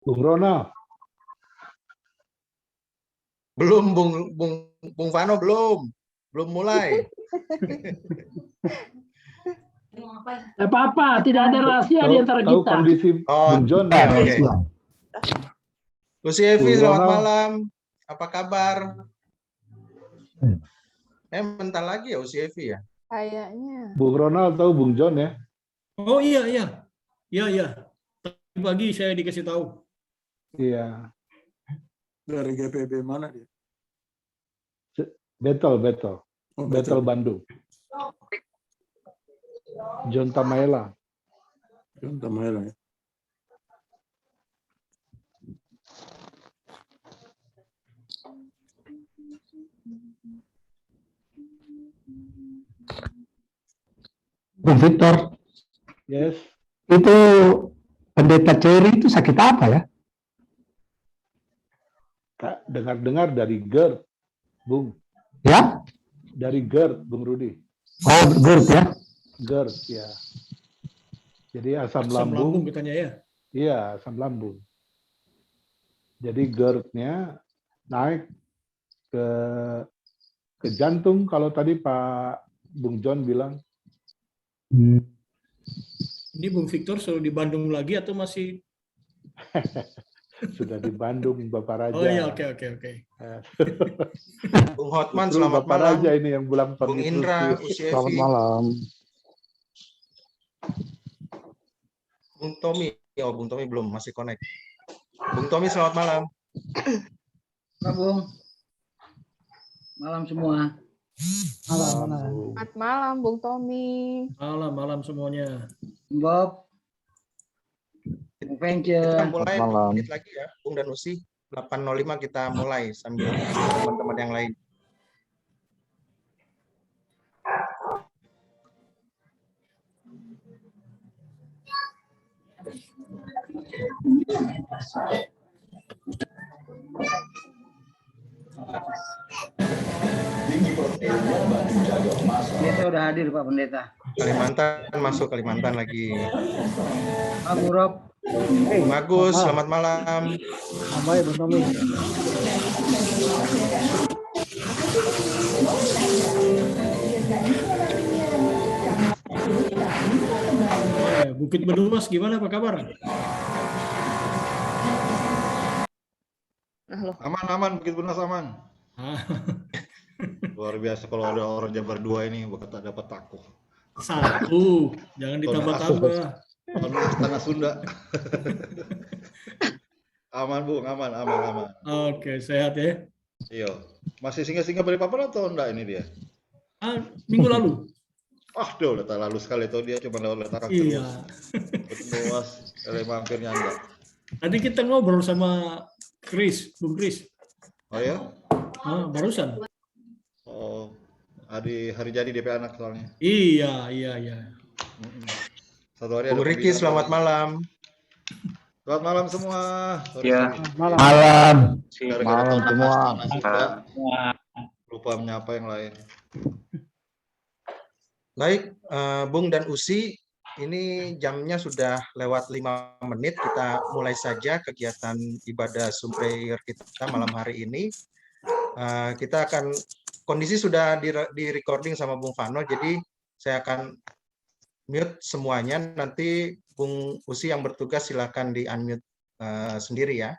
Bung Ronald. Belum, Bung Vano belum mulai. Apa-apa, tidak ada rahasia di antara Tahu kita. kondisi Bung John ya? Oke. Lucy Evi, Bung selamat Ronald. malam. Apa kabar? Bentar lagi ya Lucy Evi ya? Kayaknya. Bung Ronald tahu Bung John ya? Oh iya. Tadi pagi saya dikasih tahu. Iya. Dari GPB mana dia? Battle Bandung. John Tamaela. John Tamaela ya. Bung Victor, Yes. itu pendeta Cherry itu sakit apa ya? Kak, dengar-dengar dari GERD, Bung. Ya? Dari GERD, Bung Rudi. Oh, GERD ya? GERD, ya. Jadi asam Asam lambung lambung. katanya ya. Iya, asam lambung. Jadi GERD-nya naik ke jantung kalau tadi Pak Bung John bilang. Ini Bung Victor selalu di Bandung lagi atau masih? Sudah di Bandung, Bapak Raja. Oh iya, oke. Bung Hotman, Betul, selamat Bapak malam. Raja ini yang pulang Bung pamit Indra, terus. Lucy Selamat Evi, malam. Bung Tommy. Oh, Bung Tommy belum, masih connect. Bung Tommy, selamat malam. Pak Bung. Malam semua. Selamat malam, Bung Tommy. Malam semuanya. Bob. Bung Fengce. Kita mulai malam. menit lagi ya, Bung dan Usi. 8.05 kita mulai sambil teman-teman yang lain. Pendeta udah hadir Pak Pendeta. Kalimantan masuk, Kalimantan lagi. Pak Bung Rob. Bung Agus, selamat malam. Baik, Bung Tommy. Bukit Benumas gimana, apa kabar? Aman, Bukit Benas aman. Ah, Luar biasa kalau ada orang Jabar 2 ini bakal dapat takuh. Satu, jangan ditambah-tambah. Tanah Sunda. Aman, Bung, aman. Oke, sehat ya. Iya. Masih singgah-singgah Balikpapan atau enggak ini dia? Minggu lalu. Udah tak lalu sekali tuh dia cuma lewat karakter. Iya. Luas, kali mampirnya enggak. Tadi kita ngobrol sama Bung Chris. Oh ya? Barusan. Oh, hari jadi DP anak soalnya. Iya. Satu hari Bung ada Riki, pembinaan. selamat malam. Selamat malam semua. Ya. Malam. Gara-gara Malam tahu semua. Tanah Sunda, lupa menyapa yang lain. Baik, Bung dan Usi, ini jamnya sudah lewat 5 menit. Kita mulai saja kegiatan ibadah Zoom prayer kita malam hari ini. Kita akan, kondisi sudah di recording sama Bung Vano, jadi saya akan mute semuanya. Nanti Bung Usi yang bertugas silakan di unmute sendiri ya.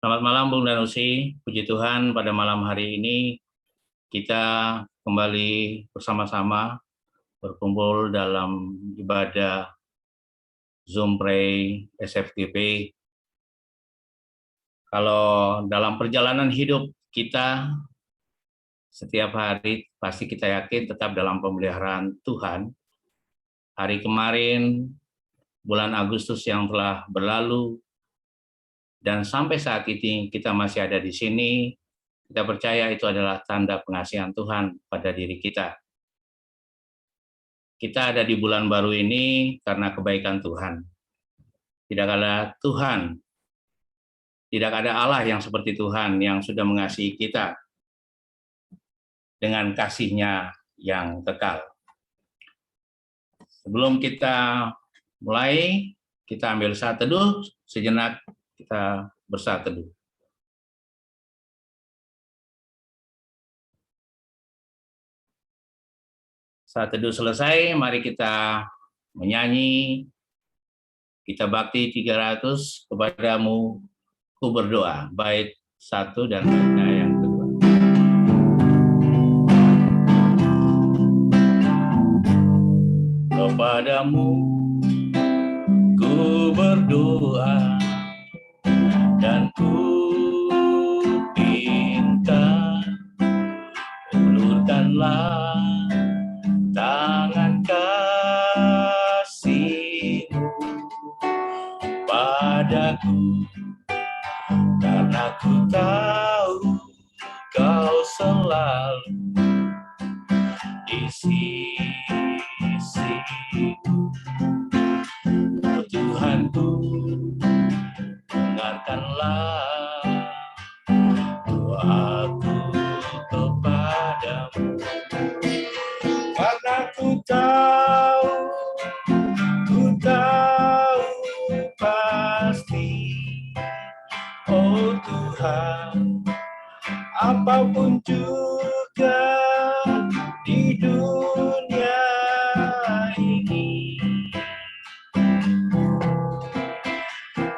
Selamat malam Bung Danusi, puji Tuhan pada malam hari ini kita kembali bersama-sama berkumpul dalam ibadah Zoom Pray SFGP Kalau dalam perjalanan hidup kita, setiap hari pasti kita yakin tetap dalam pemeliharaan Tuhan. Hari kemarin, bulan Agustus yang telah berlalu, dan sampai saat ini kita masih ada di sini, kita percaya itu adalah tanda pengasihan Tuhan pada diri kita. Kita ada di bulan baru ini karena kebaikan Tuhan. Tidak ada Tuhan, tidak ada Allah yang seperti Tuhan yang sudah mengasihi kita dengan kasih-Nya yang kekal. Sebelum kita mulai, kita ambil saat teduh, sejenak kita bersaat teduh. Saat teduh selesai, mari kita menyanyi, kita bakti 300 kepadamu, ku berdoa, bait 1 dan baitnya yang kedua. Kepadamu ku berdoa dan ku minta, ulurkanlah tangan kasih-Mu padaku, karena ku tahu Kau selalu di sisiku. Oh Tuhanku, dengarkanlah doaku kepadamu, karena ku tahu pasti, oh Tuhan, apapun juga di dunia ini,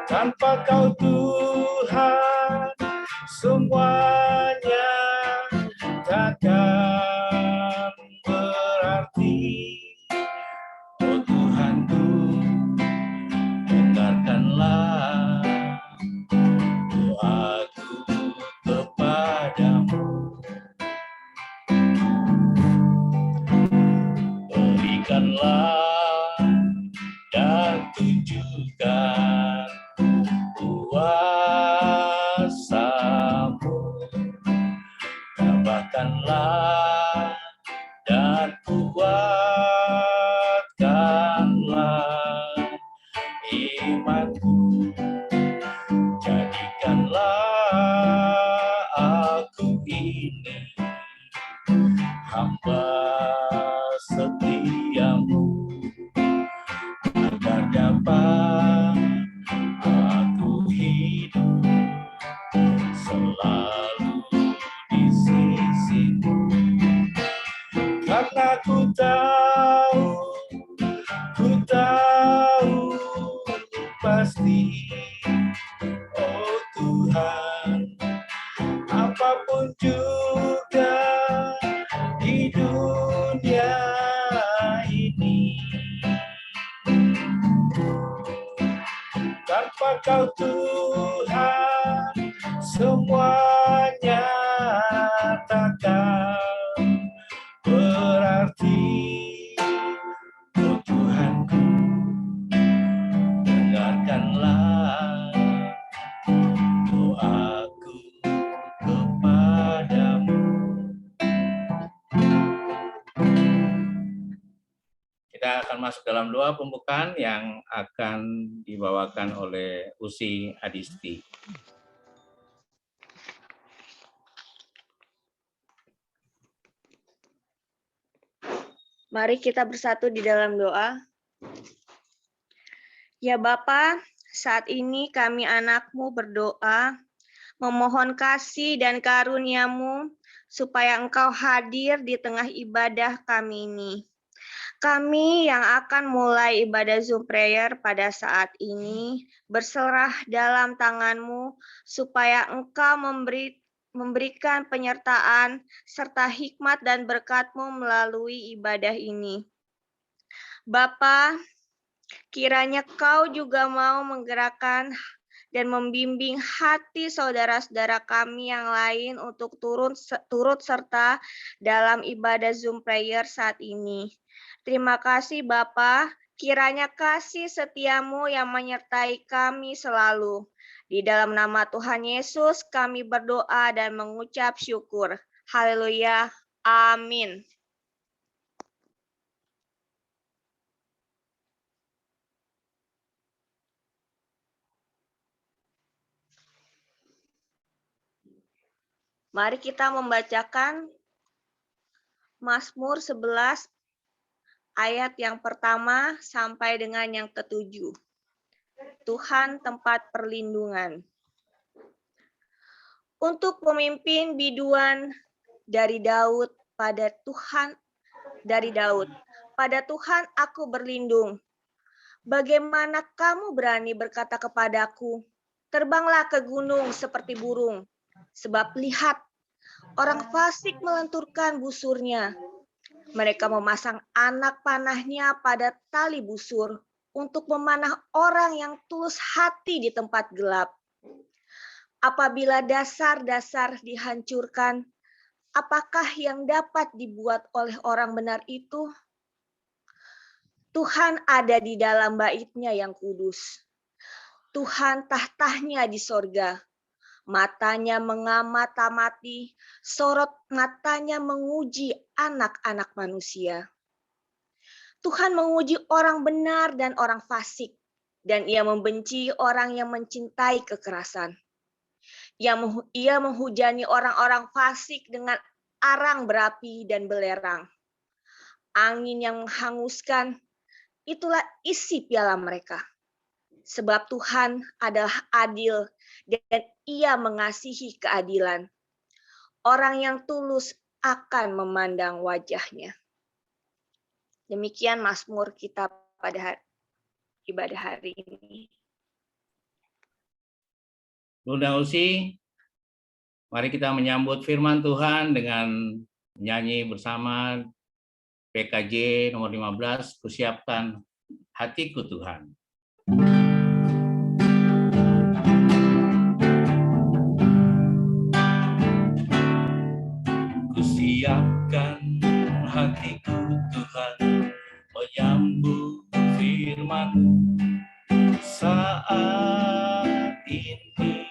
tanpa Kau Tuhan, semuanya takkan berarti. Oh Tuhanku, dengarkanlah doaku kepadamu. Berikanlah dan tunjukkan kuasa-Mu, tambahkanlah dan kuatkanlah imanku, jadikanlah aku ini hamba setia-Mu, agar dapat aku hidup selalu di sisi-Mu, karena ku tahu pasti, oh Tuhan, apapun juga di dunia ini, tanpa Kau Tuhan, semuanya takkan berarti. Oh Tuhanku, dengarkanlah doaku kepadamu. Kita akan masuk dalam doa pembukaan yang akan dibawakan oleh Usi Adisti. Mari kita bersatu di dalam doa. Ya Bapa, saat ini kami anak-Mu berdoa, memohon kasih dan karunia-Mu supaya Engkau hadir di tengah ibadah kami ini. Kami yang akan mulai ibadah Zoom Prayer pada saat ini berserah dalam tangan-Mu supaya Engkau memberikan penyertaan serta hikmat dan berkat-Mu melalui ibadah ini. Bapa, kiranya Kau juga mau menggerakkan dan membimbing hati saudara-saudara kami yang lain untuk turut serta dalam ibadah Zoom prayer saat ini. Terima kasih Bapa, kiranya kasih setiamu yang menyertai kami selalu. Di dalam nama Tuhan Yesus kami berdoa dan mengucap syukur. Haleluya. Amin. Mari kita membacakan Mazmur 11 ayat yang pertama sampai dengan yang ke-7. Tuhan tempat perlindungan. Untuk pemimpin biduan dari Daud pada Tuhan, pada Tuhan aku berlindung. Bagaimana kamu berani berkata kepadaku, terbanglah ke gunung seperti burung. Sebab lihat, orang fasik melenturkan busurnya. Mereka memasang anak panahnya pada tali busur untuk memanah orang yang tulus hati di tempat gelap. Apabila dasar-dasar dihancurkan, apakah yang dapat dibuat oleh orang benar itu? Tuhan ada di dalam bait-Nya yang kudus. Tuhan tahtanya di sorga. Matanya mengamati, sorot matanya menguji anak-anak manusia. Tuhan menguji orang benar dan orang fasik, dan Ia membenci orang yang mencintai kekerasan. Ia menghujani orang-orang fasik dengan arang berapi dan belerang. Angin yang menghanguskan, itulah isi piala mereka. Sebab Tuhan adalah adil dan Ia mengasihi keadilan. Orang yang tulus akan memandang wajah-Nya. Demikian Mazmur kita pada ibadah hari ini. Bunda Usi, mari kita menyambut firman Tuhan dengan menyanyi bersama PKJ nomor 15, Kusiapkan Hatiku Tuhan. Kusiapkan hatiku Tuhan, menyambut firman-Mu saat ini.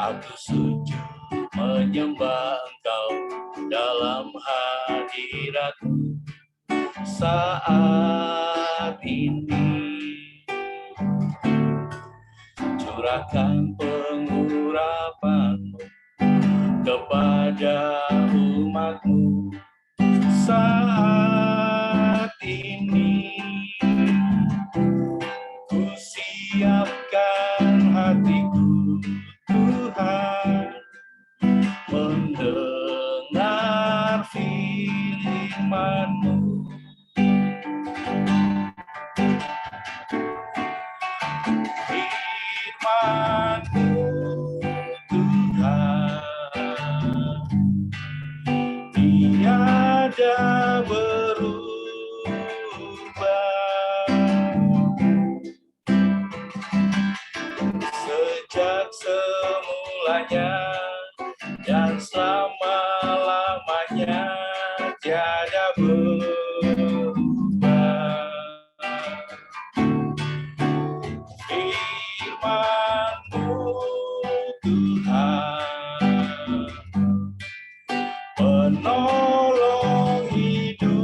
Aku sujud menyembah Engkau dalam hadirat-Mu saat ini. Curahkan pengurapan-Mu kepada umat-Mu saat ini. Ku siapkan hatiku Tuhan, mendengar firman-Mu. Firman-Mu Tuhan, tiada berubah. Sejak semulanya dan selama-lamanya tiada berubah. Firman-Mu Tuhan, penolong hidupku.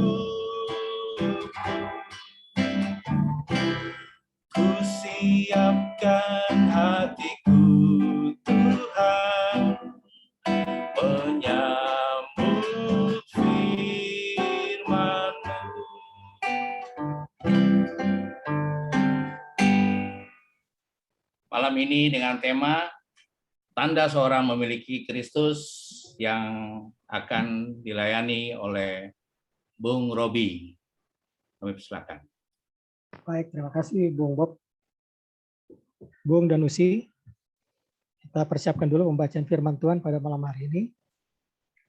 Ku siapkan hatiku Tuhan, menyambut firman-Mu. Malam ini dengan tema tanda seorang memiliki Kristus yang akan dilayani oleh Bung Robi. Kami persilakan. Baik, terima kasih Bung Bob. Bung dan Usi, kita persiapkan dulu pembacaan firman Tuhan pada malam hari ini.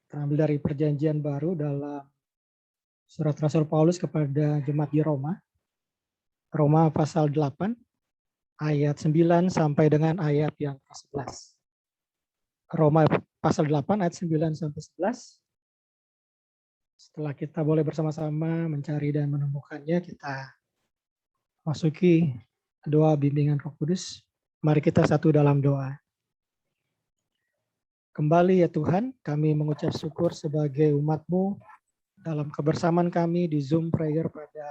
Terambil dari perjanjian baru dalam surat Rasul Paulus kepada jemaat di Roma. Roma pasal 8 ayat 9 sampai dengan ayat yang ke-11. Roma pasal 8 ayat 9 sampai 11. Setelah kita boleh bersama-sama mencari dan menemukannya, kita masuki doa bimbingan Roh Kudus. Mari kita satu dalam doa. Kembali ya Tuhan, kami mengucap syukur sebagai umat-Mu dalam kebersamaan kami di Zoom Prayer pada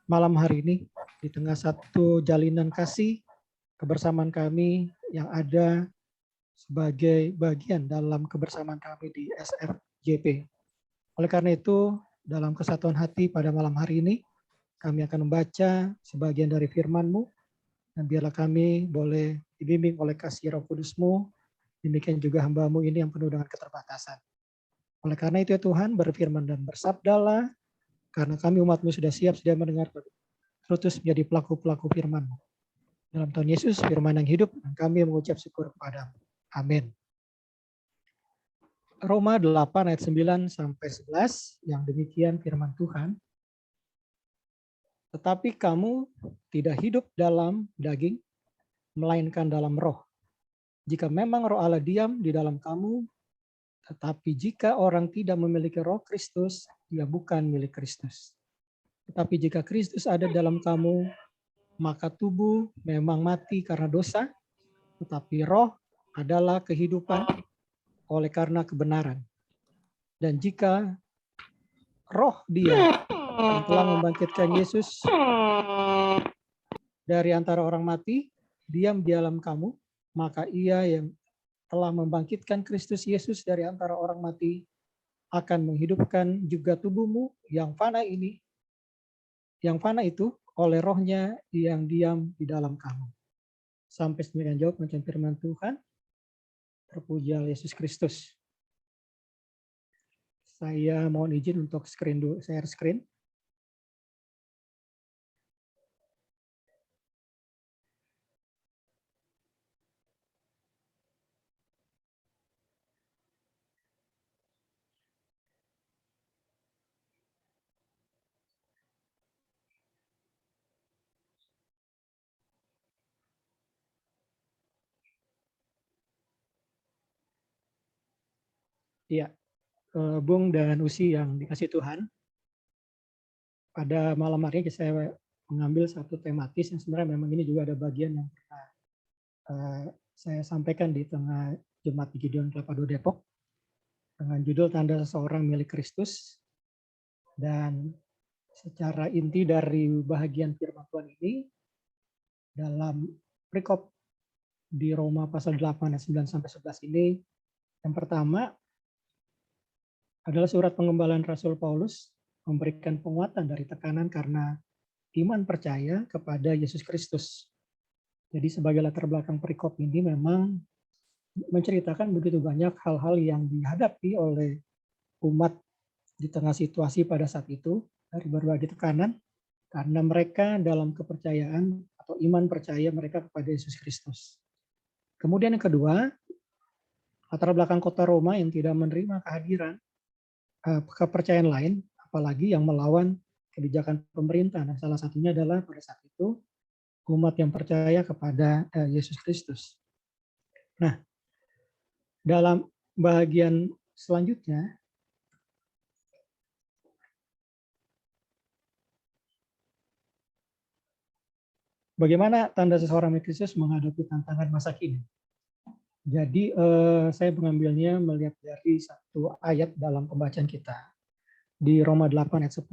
malam hari ini, di tengah satu jalinan kasih, kebersamaan kami yang ada sebagai bagian dalam kebersamaan kami di SFJP. Oleh karena itu, dalam kesatuan hati pada malam hari ini, kami akan membaca sebagian dari firman-Mu, dan biarlah kami boleh dibimbing oleh kasih Roh Kudus-Mu, demikian juga hamba-Mu ini yang penuh dengan keterbatasan. Oleh karena itu ya Tuhan, berfirman dan bersabdalah, karena kami umat-Mu sudah siap, sudah mendengar, terus menjadi pelaku-pelaku firman-Mu. Dalam Tuhan Yesus, firman yang hidup, dan kami mengucap syukur kepada-Mu. Amin. Roma 8 ayat 9 sampai 11, yang demikian firman Tuhan. Tetapi kamu tidak hidup dalam daging, melainkan dalam roh. Jika memang roh Allah diam di dalam kamu, tetapi jika orang tidak memiliki roh Kristus, dia bukan milik Kristus. Tetapi jika Kristus ada dalam kamu, maka tubuh memang mati karena dosa, tetapi roh adalah kehidupan oleh karena kebenaran. Dan jika roh Dia yang telah membangkitkan Yesus dari antara orang mati diam di dalam kamu, maka Ia yang telah membangkitkan Kristus Yesus dari antara orang mati akan menghidupkan juga tubuhmu yang fana ini, yang fana itu oleh rohnya yang diam di dalam kamu. Sampai demikian jawab macam firman Tuhan. Terpujilah Yesus Kristus. Saya mohon izin untuk share screen. Iya, Bung dan Usi yang dikasih Tuhan. Pada malam hari ini saya mengambil satu tematis yang sebenarnya memang ini juga ada bagian yang pernah saya sampaikan di tengah Jemaat di Gideon Kelapa II Depok dengan judul Tanda Seseorang Milik Kristus. Dan secara inti dari bahagian firman Tuhan ini dalam perikop di Roma pasal 8 ayat 9 sampai 11 ini, yang pertama adalah surat pengembalaan Rasul Paulus memberikan penguatan dari tekanan karena iman percaya kepada Yesus Kristus. Jadi sebagai latar belakang perikop ini memang menceritakan begitu banyak hal-hal yang dihadapi oleh umat di tengah situasi pada saat itu dari berbagai tekanan karena mereka dalam kepercayaan atau iman percaya mereka kepada Yesus Kristus. Kemudian yang kedua, latar belakang kota Roma yang tidak menerima kehadiran kepercayaan lain, apalagi yang melawan kebijakan pemerintah. Nah, salah satunya adalah pada saat itu umat yang percaya kepada Yesus Kristus. Nah, dalam bagian selanjutnya, bagaimana tanda seseorang milik Kristus menghadapi tantangan masa kini. Jadi saya mengambilnya melihat dari satu ayat dalam pembacaan kita di Roma 8 ayat 10.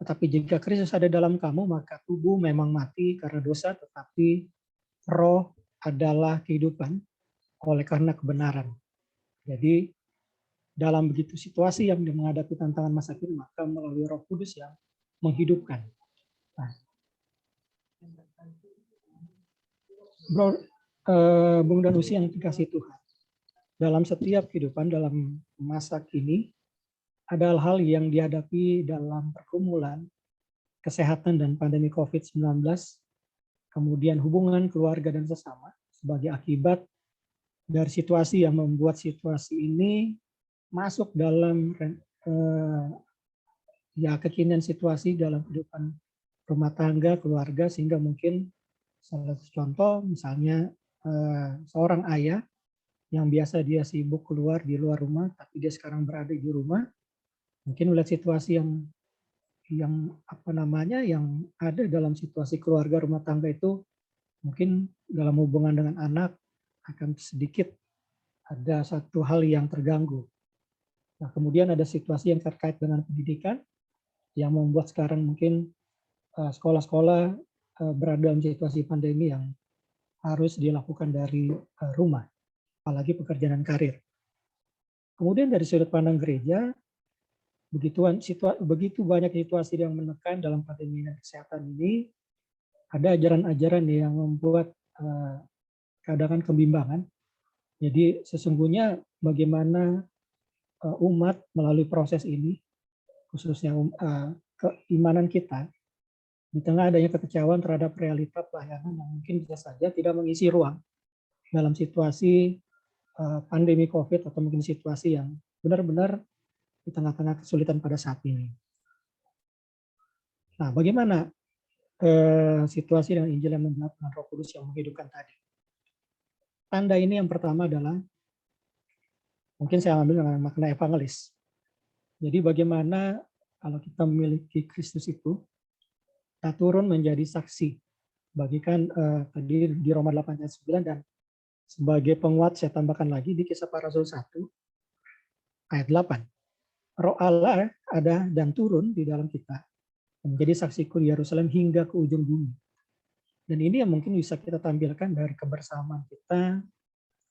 Tetapi jika Kristus ada dalam kamu, maka tubuh memang mati karena dosa, tetapi roh adalah kehidupan oleh karena kebenaran. Jadi dalam begitu situasi yang menghadapi tantangan masa kini, maka melalui Roh Kudus yang menghidupkan. Nah, Bung dan Usi yang dikasih Tuhan. Dalam setiap kehidupan, dalam masa kini, ada hal-hal yang dihadapi dalam pergumulan, kesehatan dan pandemi COVID-19, kemudian hubungan keluarga dan sesama, sebagai akibat dari situasi yang membuat situasi ini masuk dalam kekinian situasi dalam kehidupan rumah tangga, keluarga, sehingga mungkin salah satu contoh misalnya seorang ayah yang biasa dia sibuk keluar di luar rumah, tapi dia sekarang berada di rumah, mungkin melihat situasi yang ada dalam situasi keluarga rumah tangga itu, mungkin dalam hubungan dengan anak akan sedikit ada satu hal yang terganggu. Nah, kemudian ada situasi yang terkait dengan pendidikan yang membuat sekarang mungkin sekolah-sekolah berada dalam situasi pandemi yang harus dilakukan dari rumah, apalagi pekerjaan dan karir. Kemudian dari sudut pandang gereja, begitu banyak situasi yang menekan dalam pandemi dan kesehatan ini, ada ajaran-ajaran yang membuat kadang kebimbangan. Jadi sesungguhnya bagaimana umat melalui proses ini, khususnya keimanan kita, di tengah adanya kekecewaan terhadap realita pelayanan yang mungkin bisa saja tidak mengisi ruang dalam situasi pandemi COVID atau mungkin situasi yang benar-benar di tengah-tengah kesulitan pada saat ini. Nah, bagaimana situasi dengan Injil yang menjawab dengan Roh Kudus yang menghidupkan tadi? Tanda ini yang pertama adalah, mungkin saya ambil dengan makna evangelis. Jadi bagaimana kalau kita memiliki Kristus itu, kita turun menjadi saksi. Bagikan tadi di Roma 8 ayat 9, dan sebagai penguat saya tambahkan lagi di Kisah Para Rasul 1 ayat 8. Roh Allah ada dan turun di dalam kita, menjadi saksiku di Yerusalem hingga ke ujung bumi. Dan ini yang mungkin bisa kita tampilkan dari kebersamaan kita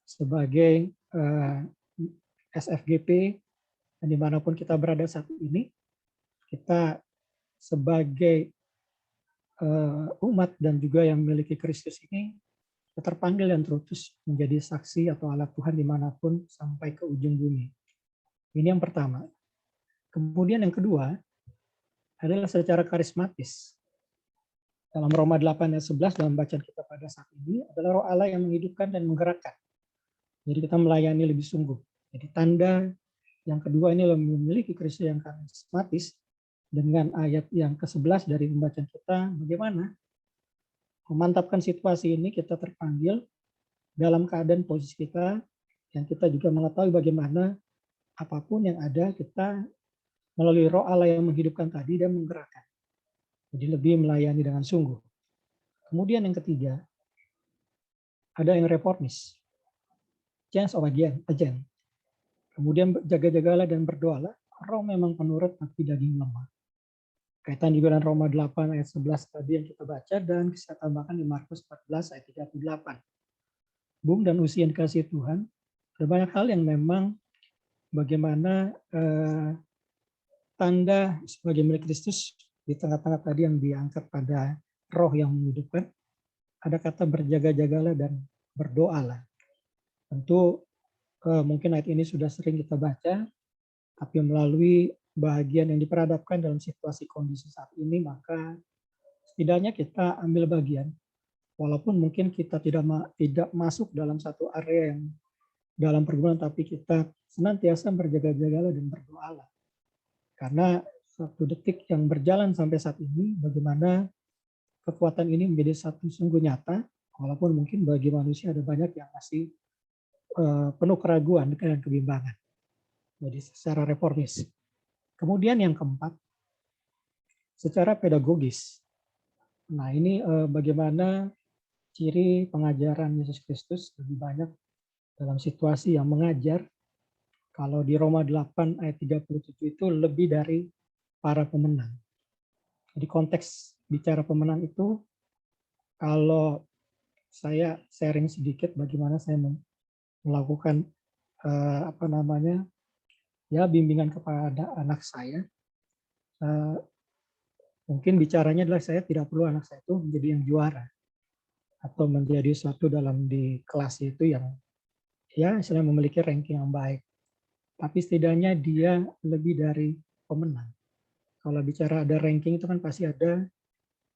sebagai SFGP, dan dimanapun kita berada saat ini, kita sebagai umat dan juga yang memiliki Kristus ini, kita terpanggil dan terutus menjadi saksi atau alat Tuhan dimanapun sampai ke ujung bumi. Ini yang pertama. Kemudian yang kedua adalah secara karismatis. Dalam Roma 8 ayat 11 dalam bacaan kita pada saat ini adalah Roh Allah yang menghidupkan dan menggerakkan. Jadi kita melayani lebih sungguh. Jadi tanda yang kedua ini memiliki Kristus yang karismatis. Dengan ayat yang ke-11 dari pembacaan kita, bagaimana memantapkan situasi ini, kita terpanggil dalam keadaan posisi kita, yang kita juga mengetahui bagaimana apapun yang ada, kita melalui Roh Allah yang menghidupkan tadi dan menggerakkan. Jadi lebih melayani dengan sungguh. Kemudian yang ketiga, ada yang reformis. Change of agent. Kemudian jaga-jagalah dan berdoalah, roh memang penurut tapi daging lemah. Kaitan juga dengan Roma 8 ayat 11 tadi yang kita baca, dan kita tambahkan di Markus 14 ayat 38. Bung dan Usi yang dikasihi Tuhan, ada banyak hal yang memang bagaimana tanda sebagai milik Kristus di tengah-tengah tadi yang diangkat pada roh yang menghidupkan, ada kata berjaga-jagalah dan berdoalah. Tentu mungkin ayat ini sudah sering kita baca, tapi melalui bagian yang diperhadapkan dalam situasi kondisi saat ini, maka setidaknya kita ambil bagian, walaupun mungkin kita tidak masuk dalam satu area yang dalam pergumulan, tapi kita senantiasa berjaga-jagalah dan berdoalah. Karena satu detik yang berjalan sampai saat ini, bagaimana kekuatan ini menjadi satu sungguh nyata, walaupun mungkin bagi manusia ada banyak yang masih penuh keraguan dan kebimbangan. Jadi secara reformis. Kemudian yang keempat, secara pedagogis. Nah ini bagaimana ciri pengajaran Yesus Kristus lebih banyak dalam situasi yang mengajar. Kalau di Roma 8 ayat 37 itu lebih dari para pemenang. Jadi konteks bicara pemenang itu, kalau saya sharing sedikit bagaimana saya melakukan bimbingan kepada anak saya. Mungkin bicaranya adalah saya tidak perlu anak saya itu menjadi yang juara atau menjadi suatu dalam di kelas itu yang istilahnya memiliki ranking yang baik. Tapi setidaknya dia lebih dari pemenang. Kalau bicara ada ranking itu kan pasti ada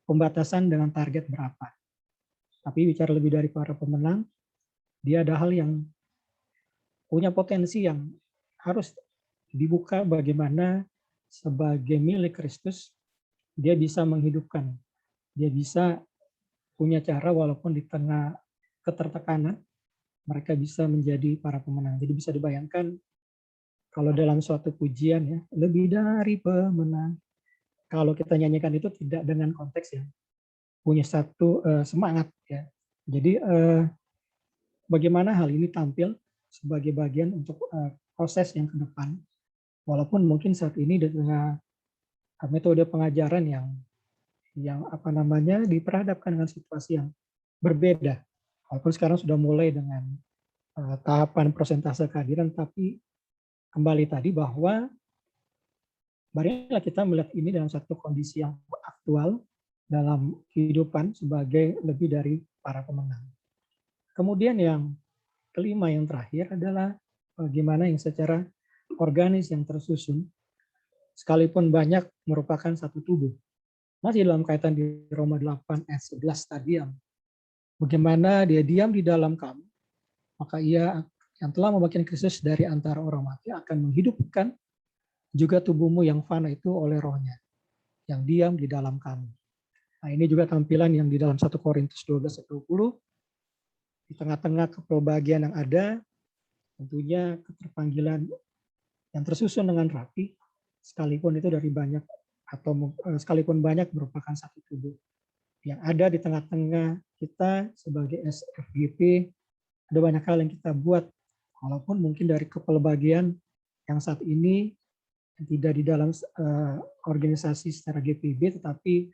pembatasan dengan target berapa. Tapi bicara lebih dari para pemenang, dia ada hal yang punya potensi yang harus dibuka bagaimana sebagai milik Kristus dia bisa menghidupkan dia bisa punya cara walaupun di tengah ketertekanan, mereka bisa menjadi para pemenang. Jadi bisa dibayangkan kalau dalam suatu pujian ya, lebih dari pemenang. Kalau kita nyanyikan itu tidak dengan konteks yang punya satu semangat ya. Jadi bagaimana hal ini tampil sebagai bagian untuk proses yang ke depan. Walaupun mungkin saat ini di tengah metode pengajaran yang apa namanya diperhadapkan dengan situasi yang berbeda. Walaupun sekarang sudah mulai dengan tahapan persentase kehadiran, tapi kembali tadi bahwa marilah kita melihat ini dalam satu kondisi yang aktual dalam kehidupan sebagai lebih dari para pemenang. Kemudian yang kelima, yang terakhir adalah bagaimana yang secara organis yang tersusun, sekalipun banyak merupakan satu tubuh. Masih dalam kaitan di Roma 8 ayat 11 tadi, yang bagaimana dia diam di dalam kamu, maka ia yang telah membangkitkan Kristus dari antara orang mati akan menghidupkan juga tubuhmu yang fana itu oleh rohnya, yang diam di dalam kamu. Nah, ini juga tampilan yang di dalam 1 Korintus 12:20, di tengah-tengah kepelbagian yang ada, tentunya keterpanggilan yang tersusun dengan rapi, sekalipun itu dari banyak atau sekalipun banyak merupakan satu tubuh. Yang ada di tengah-tengah kita sebagai SFGP, ada banyak hal yang kita buat, walaupun mungkin dari kepelbagian yang saat ini tidak di dalam organisasi secara GPB, tetapi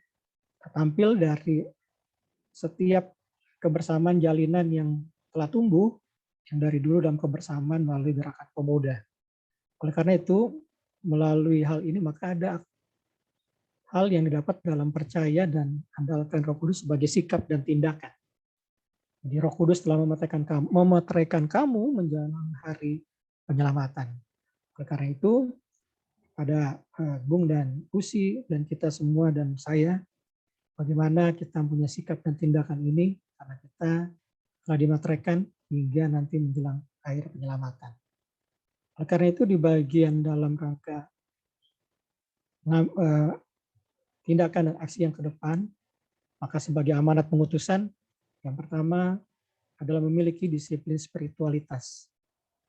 tampil dari setiap kebersamaan jalinan yang telah tumbuh, yang dari dulu dalam kebersamaan melalui gerakan pemuda. Oleh karena itu, melalui hal ini maka ada hal yang didapat dalam percaya dan andalkan Roh Kudus sebagai sikap dan tindakan. Jadi Roh Kudus telah memeteraikan kamu menjelang hari penyelamatan. Oleh karena itu, pada Bung dan Usi dan kita semua dan saya, bagaimana kita punya sikap dan tindakan ini karena kita telah dimeteraikan hingga nanti menjelang akhir penyelamatan. Oleh karena itu di bagian dalam rangka tindakan dan aksi yang ke depan, maka sebagai amanat pengutusan, yang pertama adalah memiliki disiplin spiritualitas.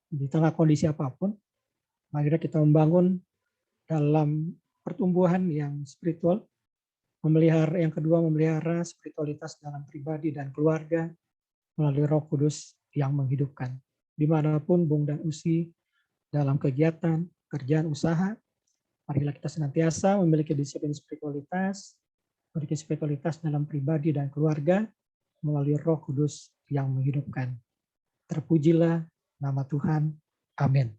Di tengah kondisi apapun, marilah kita membangun dalam pertumbuhan yang spiritual, yang kedua memelihara spiritualitas dalam pribadi dan keluarga melalui Roh Kudus yang menghidupkan. Dimanapun Bung dan Usi dalam kegiatan, kerjaan, usaha, marilah kita senantiasa memiliki disiplin spiritualitas, memiliki spiritualitas dalam pribadi dan keluarga melalui Roh Kudus yang menghidupkan. Terpujilah nama Tuhan. Amin.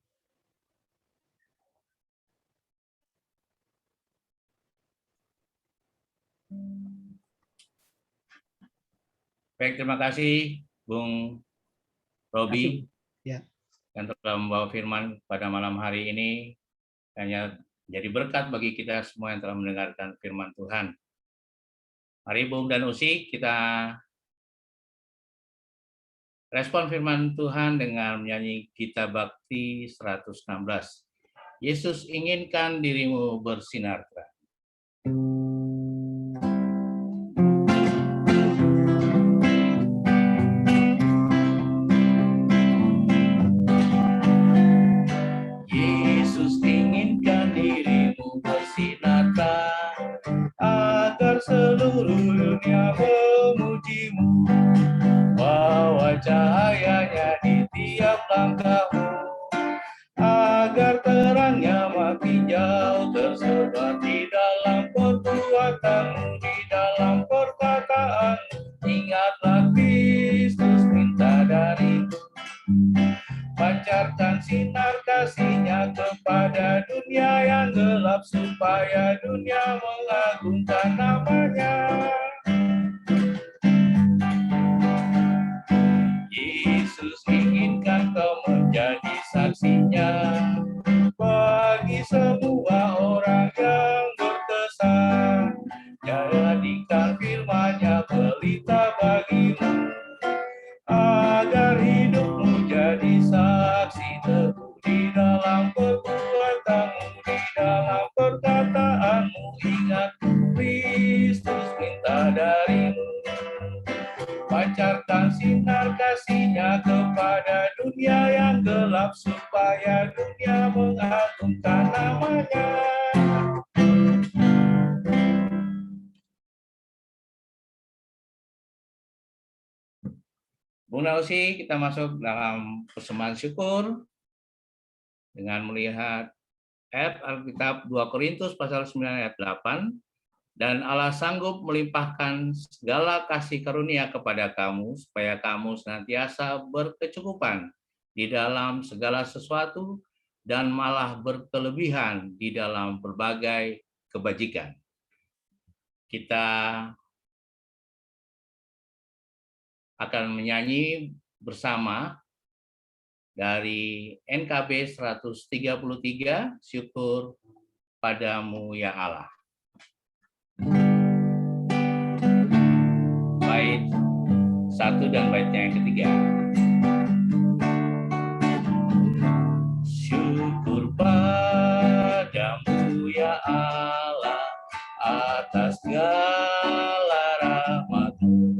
Baik, terima kasih Bung Robi Ya. yang telah membawa firman pada malam hari ini. Hanya jadi berkat bagi kita semua yang telah mendengarkan firman Tuhan. Mari Bung dan Usi, kita respon firman Tuhan dengan menyanyi Gita Bakti 116. Yesus inginkan dirimu bersinar terang. Yesus inginkan dirimu bersinar terang, agar seluruh dunia memujimu. Bawa cahayanya di tiap langkahmu, agar terangnya makin jauh tersebar di dalam perbuatanmu, di dalam perkataanmu. Ingatlah Kristus minta darimu, pancarkan sinar kasih-Nya kepada dunia yang gelap, supaya dunia mengagungkan nama-Nya. Yesus inginkan kau menjadi saksinya bagi semua orang yang berkesan. Jadikan firman-Nya pelita bagimu, agar hidupmu jadi saksi teguh di dalam perbuatanmu, di dalam perkataanmu. Ingat Kristus pancarkan sinar kasih-Nya kepada dunia yang gelap, supaya dunia mengagungkan nama-Nya. Bung Nausi, kita masuk dalam persembahan syukur dengan melihat ayat Alkitab 2 Korintus pasal 9 ayat 8. Dan Allah sanggup melimpahkan segala kasih karunia kepada kamu, supaya kamu senantiasa berkecukupan di dalam segala sesuatu, dan malah berkelebihan di dalam berbagai kebajikan. Kita akan menyanyi bersama dari NKB 133, Syukur Padamu ya Allah. Bait 1 dan baitnya yang ketiga. Syukur padamu ya Allah atas segala rahmat-Mu.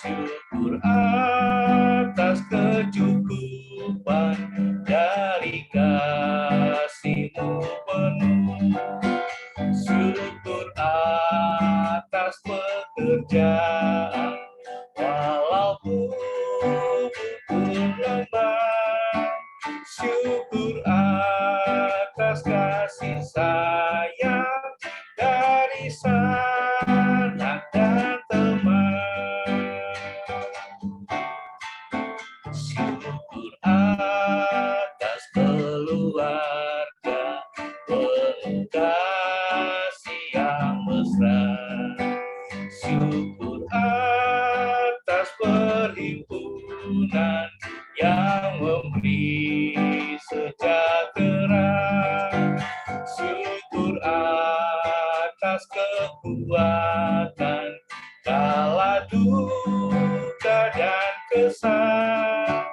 Syukur atas kecukupan dari kasih-Mu penuh. Syukur atas pekerjaan walaupun pun lemah. Syukur atas kasih sayang dari sanak dan teman. Syukur atas keluarga penuh kasih yang mesra. Syukur atas perhimpunan yang memberi sejahtera. Syukur atas kekuatan kala duka dan kesal.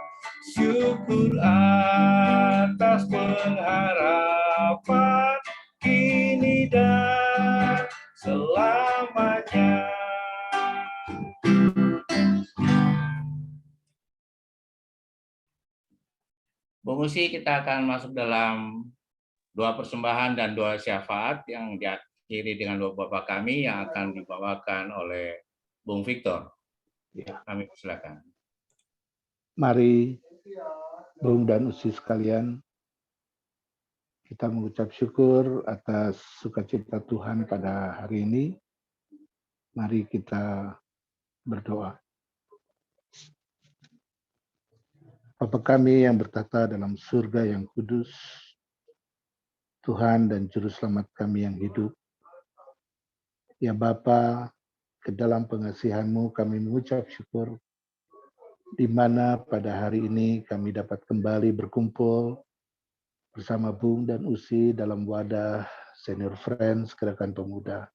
Syukur atas pengharapan kini dan selamanya. Bung Usi, kita akan masuk dalam doa persembahan dan doa syafaat yang diakhiri dengan doa Bapa kami yang akan dibawakan oleh Bung Victor. Ya. Kami silakan. Mari Bung dan Usi sekalian, kita mengucap syukur atas sukacita Tuhan pada hari ini. Mari kita berdoa. Bapa kami yang bertata dalam surga yang kudus, Tuhan dan Juru Selamat kami yang hidup. Ya Bapa, ke dalam pengasihan-Mu kami mengucap syukur, di mana pada hari ini kami dapat kembali berkumpul bersama Bung dan Usi dalam wadah Senior Friends Gerakan Pemuda.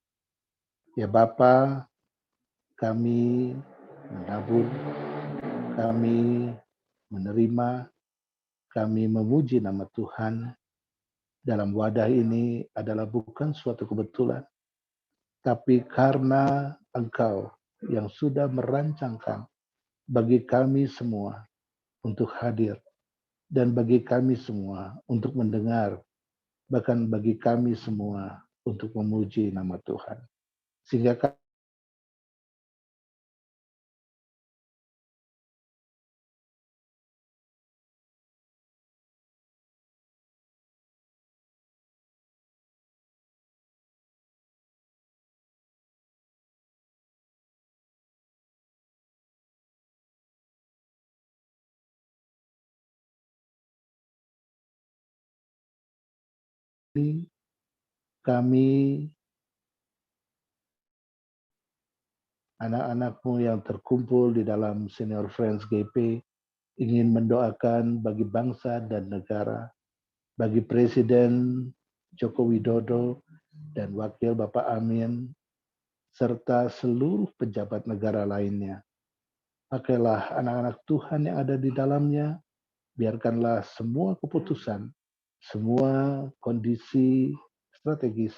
Ya Bapa, kami menabur, kami menerima, kami memuji nama Tuhan dalam wadah ini adalah bukan suatu kebetulan, tapi karena Engkau yang sudah merancangkan bagi kami semua untuk hadir, dan bagi kami semua untuk mendengar, bahkan bagi kami semua untuk memuji nama Tuhan. Sehingga kami anak-anak-Mu yang terkumpul di dalam Senior Friends GP ingin mendoakan bagi bangsa dan negara, bagi Presiden Joko Widodo dan Wakil Bapak Amin, serta seluruh pejabat negara lainnya. Pakailah anak-anak Tuhan yang ada di dalamnya, biarkanlah semua keputusan, semua kondisi strategis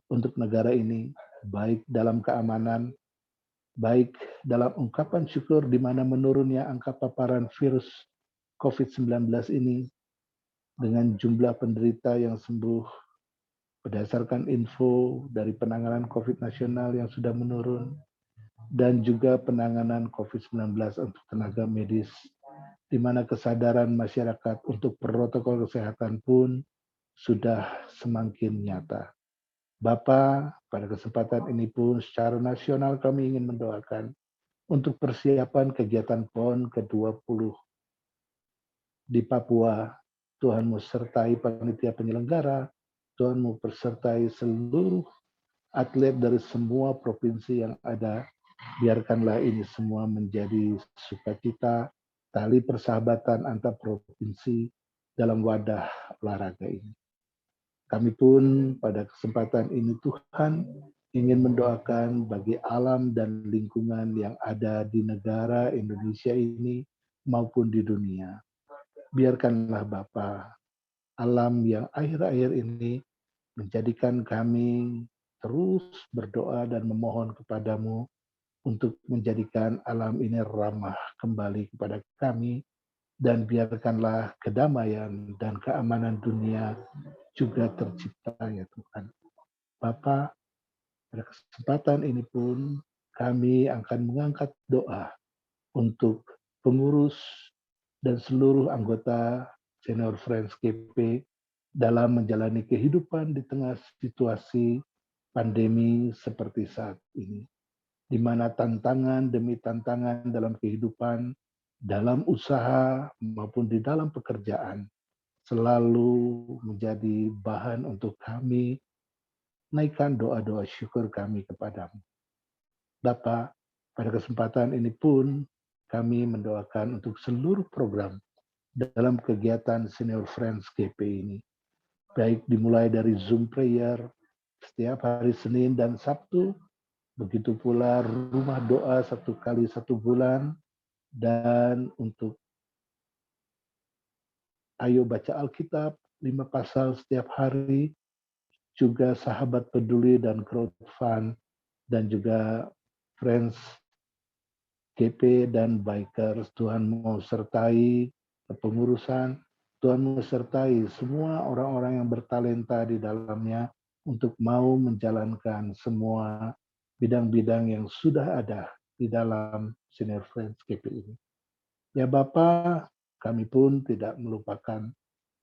untuk negara ini, baik dalam keamanan, baik dalam ungkapan syukur di mana menurunnya angka paparan virus COVID-19 ini dengan jumlah penderita yang sembuh berdasarkan info dari penanganan COVID nasional yang sudah menurun dan juga penanganan COVID-19 untuk tenaga medis di mana kesadaran masyarakat untuk protokol kesehatan pun sudah semakin nyata. Bapa, pada kesempatan ini pun secara nasional kami ingin mendoakan untuk persiapan kegiatan PON ke-20 di Papua. Tuhanmu sertai panitia penyelenggara, Tuhanmu sertai seluruh atlet dari semua provinsi yang ada. Biarkanlah ini semua menjadi sukacita, tali persahabatan antar provinsi dalam wadah olahraga ini. Kami pun pada kesempatan ini Tuhan ingin mendoakan bagi alam dan lingkungan yang ada di negara Indonesia ini maupun di dunia. Biarkanlah Bapa, alam yang akhir-akhir ini menjadikan kami terus berdoa dan memohon kepadamu untuk menjadikan alam ini ramah kembali kepada kami, dan biarkanlah kedamaian dan keamanan dunia juga tercipta ya Tuhan. Bapa, pada kesempatan ini pun kami akan mengangkat doa untuk pengurus dan seluruh anggota Senior Friends GP dalam menjalani kehidupan di tengah situasi pandemi seperti saat ini, di mana tantangan demi tantangan dalam kehidupan, dalam usaha maupun di dalam pekerjaan selalu menjadi bahan untuk kami naikkan doa-doa syukur kami kepadamu. Bapa, pada kesempatan ini pun kami mendoakan untuk seluruh program dalam kegiatan Senior Friends GP ini, baik dimulai dari Zoom Prayer setiap hari Senin dan Sabtu, begitu pula rumah doa 1 kali 1 bulan, dan untuk ayo baca Alkitab 5 pasal setiap hari, juga sahabat peduli dan crowdfund, dan juga Friends GP dan Bikers. Tuhan mau sertai kepengurusan, Tuhan mau sertai semua orang-orang yang bertalenta di dalamnya untuk mau menjalankan semua bidang-bidang yang sudah ada di dalam Senior Friends GP ini. Ya Bapa, kami pun tidak melupakan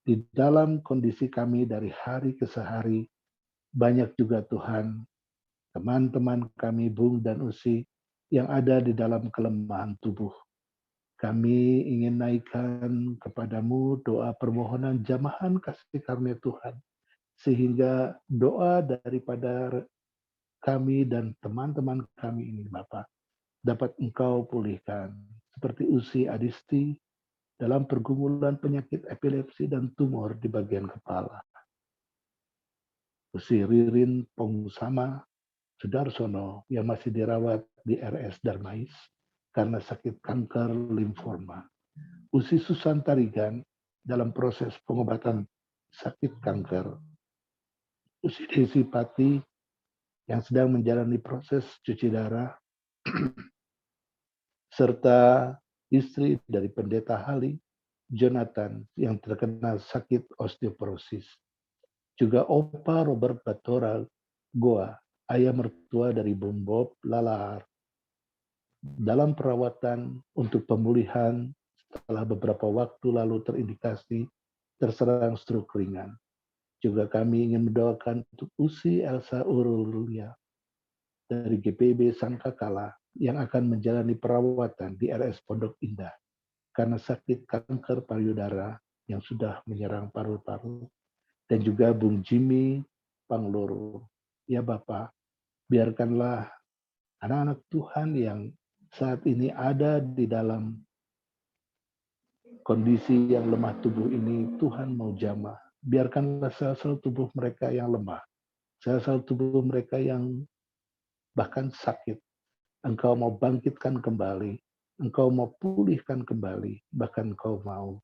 di dalam kondisi kami dari hari ke hari, banyak juga Tuhan, teman-teman kami Bung dan Usi yang ada di dalam kelemahan tubuh. Kami ingin naikkan kepadamu doa permohonan jamahan kasih karunia Tuhan, sehingga doa daripada kami dan teman-teman kami ini Bapa dapat Engkau pulihkan, seperti Usi Adisti dalam pergumulan penyakit epilepsi dan tumor di bagian kepala. Usi Ririn Pongusama Sudarsono yang masih dirawat di RS Darmais karena sakit kanker limfoma. Usi Susan Tarigan dalam proses pengobatan sakit kanker. Usi Desi Pati yang sedang menjalani proses cuci darah, serta istri dari Pendeta Hali, Jonathan, yang terkena sakit osteoporosis. Juga Opa Robert Batora Goa, ayah mertua dari Bung Bob Lalahar, dalam perawatan untuk pemulihan setelah beberapa waktu lalu terindikasi terserang stroke ringan. Juga kami ingin mendoakan untuk Usi Elsa Urulia dari GPB Sangkakala yang akan menjalani perawatan di RS Pondok Indah karena sakit kanker payudara yang sudah menyerang paru-paru, dan juga Bung Jimmy Pangloro. Ya Bapak, biarkanlah anak-anak Tuhan yang saat ini ada di dalam kondisi yang lemah tubuh ini, Tuhan mau jamah. Biarkanlah sel-sel tubuh mereka yang lemah, sel-sel tubuh mereka yang bahkan sakit, Engkau mau bangkitkan kembali, Engkau mau pulihkan kembali, bahkan Engkau mau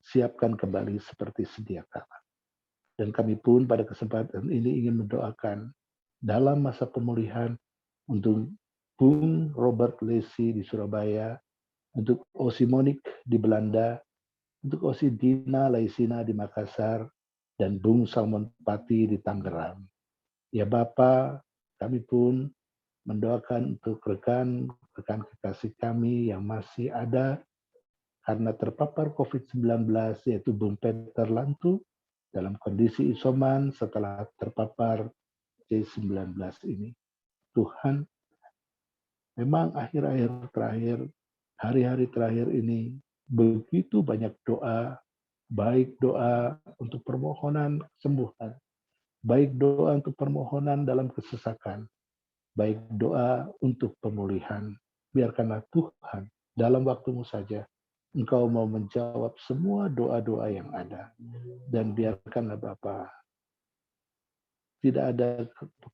siapkan kembali seperti sedia kala. Dan kami pun pada kesempatan ini ingin mendoakan dalam masa pemulihan untuk Bung Robert Lacey di Surabaya, untuk Osi Monik di Belanda, untuk Osi Dina Laisina di Makassar, dan Bung Salmon Pati di Tangerang. Ya Bapa, kami pun mendoakan untuk rekan-rekan kekasih kami yang masih ada karena terpapar COVID-19, yaitu Bung Peter Lantu dalam kondisi isoman setelah terpapar C19 ini. Tuhan, memang akhir-akhir terakhir, hari-hari terakhir ini, begitu banyak doa, baik doa untuk permohonan kesembuhan, baik doa untuk permohonan dalam kesesakan, baik doa untuk pemulihan. Biarkanlah Tuhan, dalam waktumu saja, Engkau mau menjawab semua doa-doa yang ada. Dan biarkanlah Bapa, tidak ada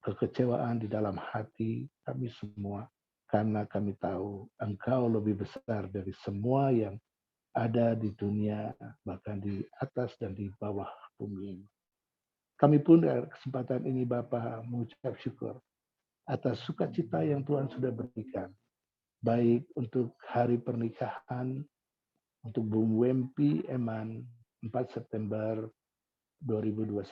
kekecewaan di dalam hati kami semua, karena kami tahu Engkau lebih besar dari semua yang ada di dunia, bahkan di atas dan di bawah bumi. Kami pun dalam kesempatan ini Bapa mengucap syukur atas sukacita yang Tuhan sudah berikan, baik untuk hari pernikahan, untuk Bung Wempi Eman 4 September 2021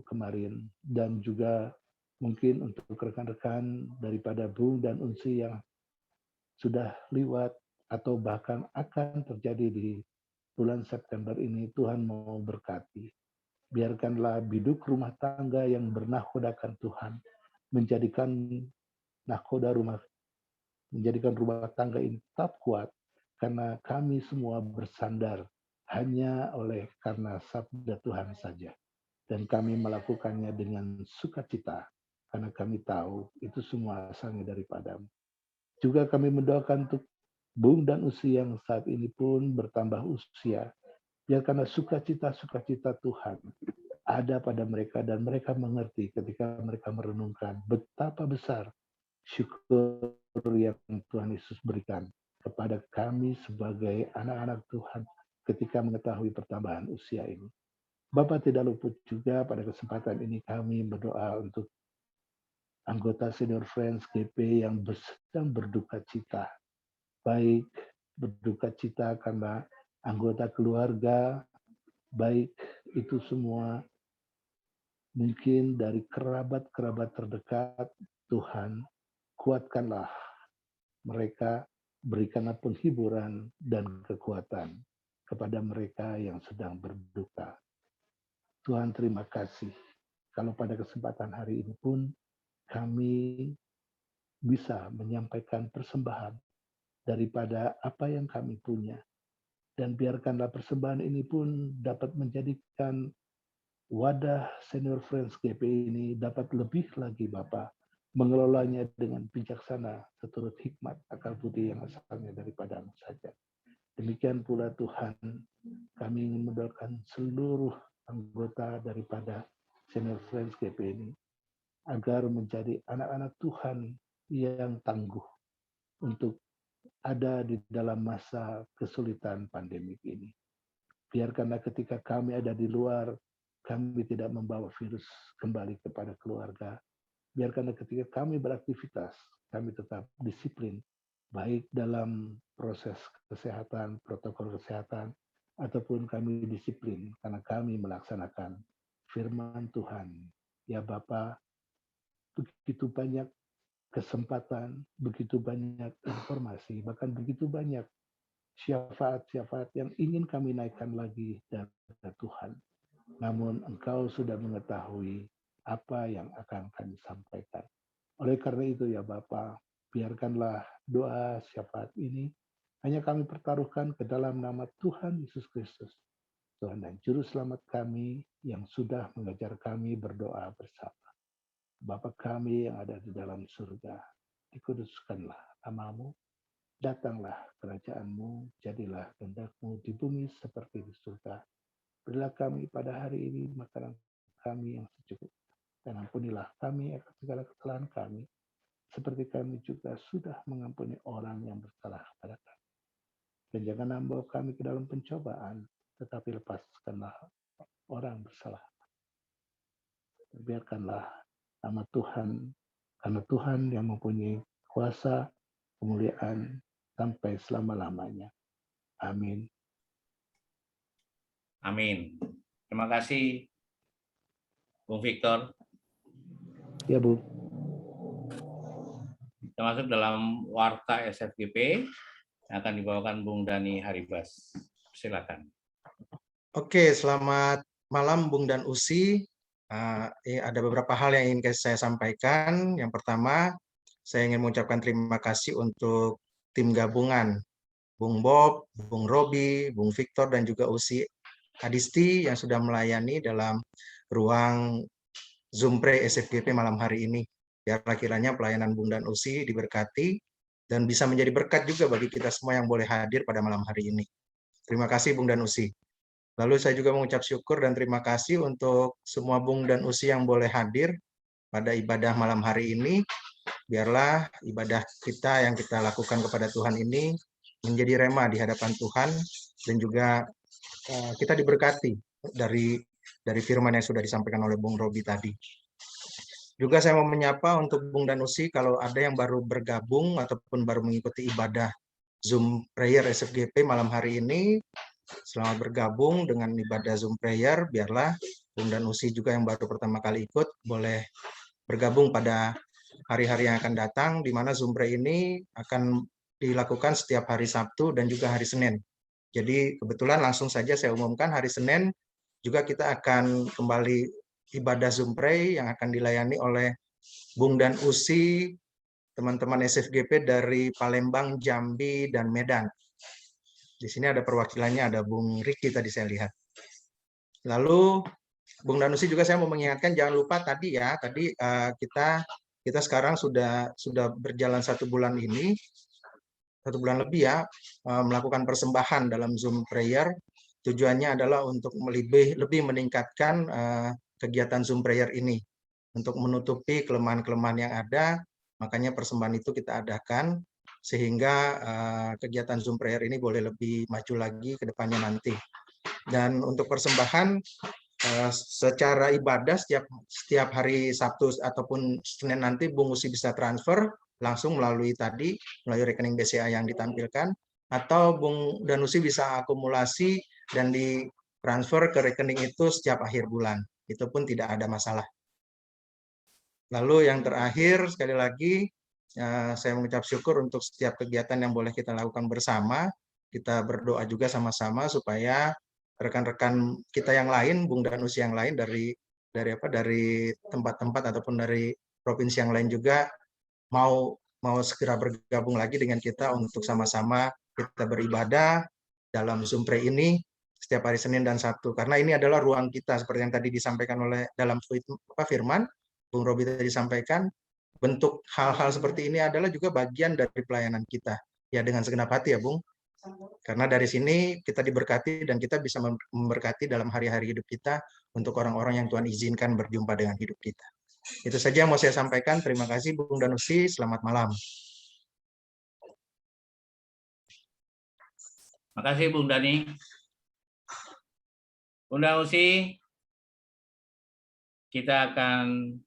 kemarin, dan juga mungkin untuk rekan-rekan daripada Bung dan Unsi yang sudah liwat atau bahkan akan terjadi di bulan September ini. Tuhan mau berkati. Biarkanlah biduk rumah tangga yang bernahkodakan Tuhan, menjadikan rumah tangga ini tetap kuat, karena kami semua bersandar hanya oleh karena sabda Tuhan saja. Dan kami melakukannya dengan sukacita, karena kami tahu itu semua asalnya daripada-Mu. Juga kami mendoakan untuk Bung dan Usi yang saat ini pun bertambah usia. Biarkanlah sukacita-sukacita Tuhan ada pada mereka, dan mereka mengerti ketika mereka merenungkan betapa besar syukur yang Tuhan Yesus berikan kepada kami sebagai anak-anak Tuhan ketika mengetahui pertambahan usia ini. Bapak tidak luput juga pada kesempatan ini kami berdoa untuk anggota Senior Friends GP yang sedang berduka cita. Baik berduka cita karena anggota keluarga, baik itu semua mungkin dari kerabat-kerabat terdekat. Tuhan, kuatkanlah mereka, berikanlah penghiburan dan kekuatan kepada mereka yang sedang berduka. Tuhan, terima kasih kalau pada kesempatan hari ini pun kami bisa menyampaikan persembahan daripada apa yang kami punya. Dan biarkanlah persembahan ini pun dapat menjadikan wadah Senior Friends GP ini dapat lebih lagi Bapak mengelolanya dengan bijaksana seturut hikmat akal budi yang asalnya daripada-Mu saja. Demikian pula Tuhan, kami ingin mendoakan seluruh anggota daripada Senior Friends GP ini agar menjadi anak-anak Tuhan yang tangguh untuk ada di dalam masa kesulitan pandemik ini. Biarkanlah ketika kami ada di luar, kami tidak membawa virus kembali kepada keluarga. Biarkanlah ketika kami beraktivitas, kami tetap disiplin, baik dalam proses kesehatan, protokol kesehatan, ataupun kami disiplin karena kami melaksanakan firman Tuhan. Ya Bapa, begitu banyak kesempatan, begitu banyak informasi, bahkan begitu banyak syafaat-syafaat yang ingin kami naikkan lagi dari Tuhan. Namun Engkau sudah mengetahui apa yang akan kami sampaikan. Oleh karena itu ya Bapa, biarkanlah doa syafaat ini hanya kami pertaruhkan ke dalam nama Tuhan Yesus Kristus, Tuhan dan Juru Selamat kami yang sudah mengajar kami berdoa bersama. Bapa kami yang ada di dalam surga, dikuduskanlah nama-Mu, datanglah kerajaan-Mu, jadilah kehendak-Mu di bumi seperti di surga. Berilah kami pada hari ini makanan kami yang secukupnya, dan ampunilah kami akan segala kesalahan kami, seperti kami juga sudah mengampuni orang yang bersalah kepada kami. Dan jangan membawa kami ke dalam pencobaan, tetapi lepaskanlah orang bersalah. Biarkanlah nama Tuhan, karena Tuhan yang mempunyai kuasa, kemuliaan sampai selama-lamanya. Amin. Amin. Terima kasih, Bung Victor. Ya, Bu. Kita masuk dalam Warta SFGP yang akan dibawakan Bung Dani Haribas. Silakan. Oke, selamat malam Bung dan Usi. Ada beberapa hal yang ingin saya sampaikan. Yang pertama, saya ingin mengucapkan terima kasih untuk tim gabungan, Bung Bob, Bung Robi, Bung Victor, dan juga Usi Adisti yang sudah melayani dalam ruang Zoom Pre SFGP malam hari ini. Biarlah kiranya pelayanan Bung dan Usi diberkati dan bisa menjadi berkat juga bagi kita semua yang boleh hadir pada malam hari ini. Terima kasih Bung dan Usi. Lalu saya juga mengucap syukur dan terima kasih untuk semua Bung dan Usi yang boleh hadir pada ibadah malam hari ini. Biarlah ibadah kita yang kita lakukan kepada Tuhan ini menjadi rema di hadapan Tuhan dan juga kita diberkati dari firman yang sudah disampaikan oleh Bung Robi tadi. Juga saya mau menyapa untuk Bung dan Usi kalau ada yang baru bergabung ataupun baru mengikuti ibadah Zoom Prayer SFGP malam hari ini. Selamat bergabung dengan ibadah Zoom Prayer. Biarlah Bung dan Usi juga yang baru pertama kali ikut boleh bergabung pada hari-hari yang akan datang, di mana Zoom Prayer ini akan dilakukan setiap hari Sabtu dan juga hari Senin. Jadi kebetulan langsung saja saya umumkan hari Senin juga kita akan kembali ibadah Zoom Pray yang akan dilayani oleh Bung dan Usi, teman-teman SFGP dari Palembang, Jambi, dan Medan. Di sini ada perwakilannya, ada Bung Riki tadi saya lihat. Lalu Bung dan Usi juga saya mau mengingatkan jangan lupa tadi ya, kita sekarang sudah berjalan 1 bulan ini, 1 bulan lebih ya, melakukan persembahan dalam Zoom Prayer. Tujuannya adalah untuk lebih meningkatkan kegiatan Zoom Prayer ini. Untuk menutupi kelemahan-kelemahan yang ada, makanya persembahan itu kita adakan, sehingga kegiatan Zoom Prayer ini boleh lebih maju lagi ke depannya nanti. Dan untuk persembahan, secara ibadah setiap hari Sabtu ataupun Senin nanti Bung Usi bisa transfer langsung melalui rekening BCA yang ditampilkan, atau Bung Danusi bisa akumulasi dan ditransfer ke rekening itu setiap akhir bulan. Itu pun tidak ada masalah. Lalu yang terakhir, sekali lagi, saya mengucap syukur untuk setiap kegiatan yang boleh kita lakukan bersama. Kita berdoa juga sama-sama supaya rekan-rekan kita yang lain, Bung Danusi yang lain dari tempat-tempat ataupun dari provinsi yang lain juga mau segera bergabung lagi dengan kita untuk sama-sama kita beribadah dalam Zoom Pray ini setiap hari Senin dan Sabtu. Karena ini adalah ruang kita seperti yang tadi disampaikan oleh dalam firman Bung Robi tadi sampaikan, bentuk hal-hal seperti ini adalah juga bagian dari pelayanan kita. Ya dengan segenap hati ya Bung. Karena dari sini kita diberkati dan kita bisa memberkati dalam hari-hari hidup kita untuk orang-orang yang Tuhan izinkan berjumpa dengan hidup kita. Itu saja yang mau saya sampaikan. Terima kasih Bung Danusi. Selamat malam. Terima kasih Bung Dani. Bung Danusi, kita akan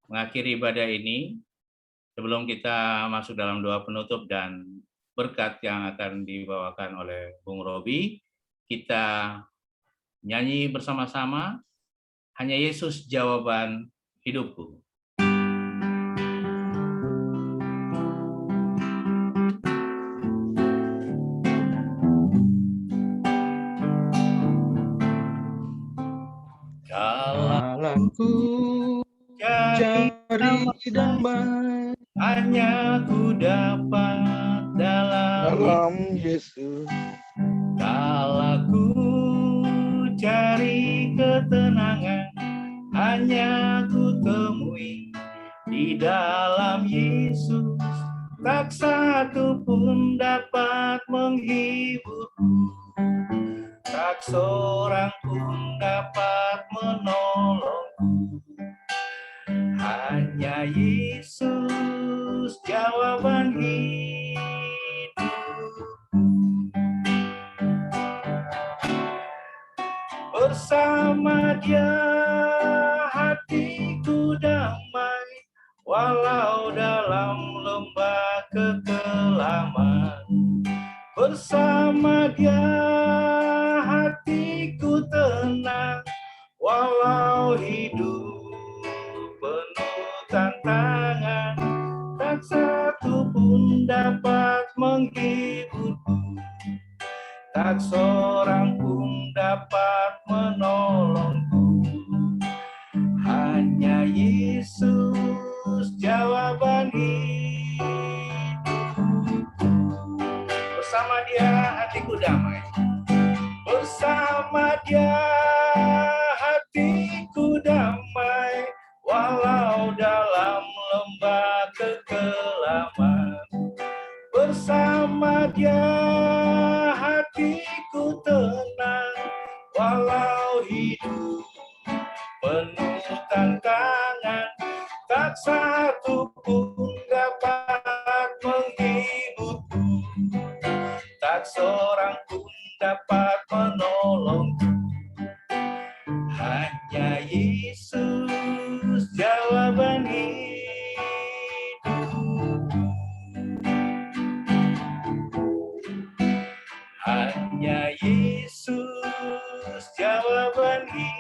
mengakhiri ibadah ini. Sebelum kita masuk dalam doa penutup dan berkat yang akan dibawakan oleh Bung Robi, kita nyanyi bersama-sama, Hanya Yesus Jawaban Hidupku. Jalanku jari dan baik, hanya ku dapat dalam Yesus. Kala ku cari ketenangan, hanya ku temui di dalam Yesus. Tak satu pun dapat menghiburku, tak seorang pun dapat menolongku. Hanya Yesus jawaban hidup. Bersama Dia hatiku damai, walau dalam selamat. Bersama Dia hatiku tenang, walau hidup penuh tantangan, tak satu pun dapat menghiburku, tak seorang pun dapat menolongku. Hanya Yesus jawaban hidupku. Bersama Dia hatiku damai, bersama Dia hatiku damai, walau dalam lembah kekelaman. Bersama Dia hatiku tenang, walau hidup penuh tantangan, tak satu pun dapat menghiburku, tak seorang pun dapat menolongku. Hanya Yesus jawaban hidupku. Hanya Yesus jawaban hidupku.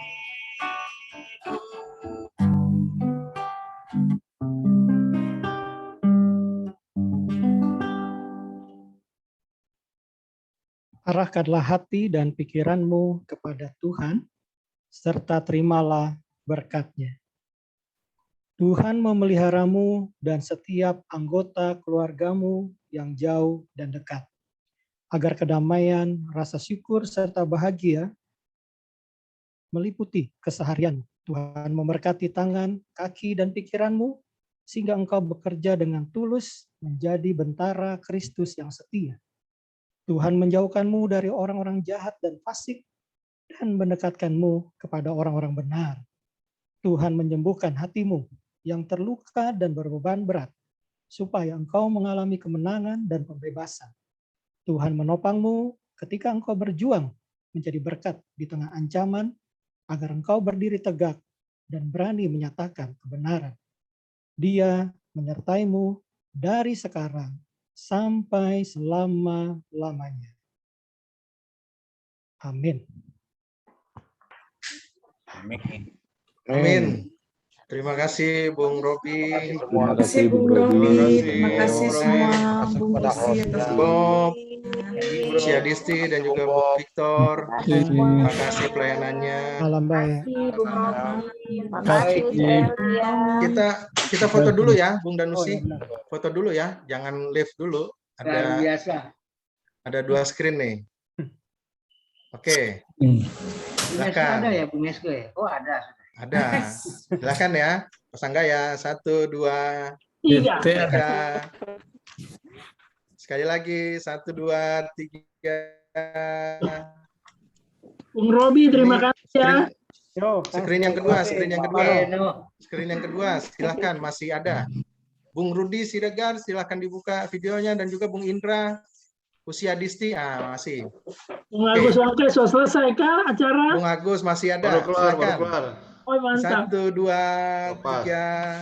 Arahkanlah hati dan pikiranmu kepada Tuhan, serta terimalah berkat-Nya. Tuhan memeliharamu dan setiap anggota keluargamu yang jauh dan dekat, agar kedamaian, rasa syukur, serta bahagia meliputi keseharian. Tuhan memberkati tangan, kaki, dan pikiranmu, sehingga engkau bekerja dengan tulus menjadi bentara Kristus yang setia. Tuhan menjauhkanmu dari orang-orang jahat dan fasik, dan mendekatkanmu kepada orang-orang benar. Tuhan menyembuhkan hatimu yang terluka dan berbeban berat, supaya engkau mengalami kemenangan dan pembebasan. Tuhan menopangmu ketika engkau berjuang menjadi berkat di tengah ancaman, agar engkau berdiri tegak dan berani menyatakan kebenaran. Dia menyertaimu dari sekarang sampai selama-lamanya. Amin. Amin. Terima kasih Bung Robi. Terima kasih Bung Robi. Terima kasih semua Bung Usi atas Bob, Usi Adisti dan juga Bung Victor. Terima kasih pelayanannya. Malam baik. Kita foto dulu ya, Bung Danusi. Foto dulu ya, jangan live dulu. Luar biasa. Ada 2 screen nih. Oke. Silakan. Ada ya Bung Esko ya? Oh ada. Ada. Silakan ya. Pasang gaya. 1, 2, 3. Sekali lagi. 1, 2, 3. Bung Robi, terima kasih ya. Screen yang kedua. Screen yang kedua. Silakan, masih ada. Bung Rudi Siregar, silakan dibuka videonya, dan juga Bung Indra, Usi Adisti, masih. Bung Agus Wangke, sudah selesai kah acara? Bung Agus masih ada. Baru keluar. Oh, mantap. 1, 2, 3.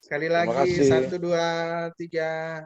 Sekali lagi, 1, 2, 3.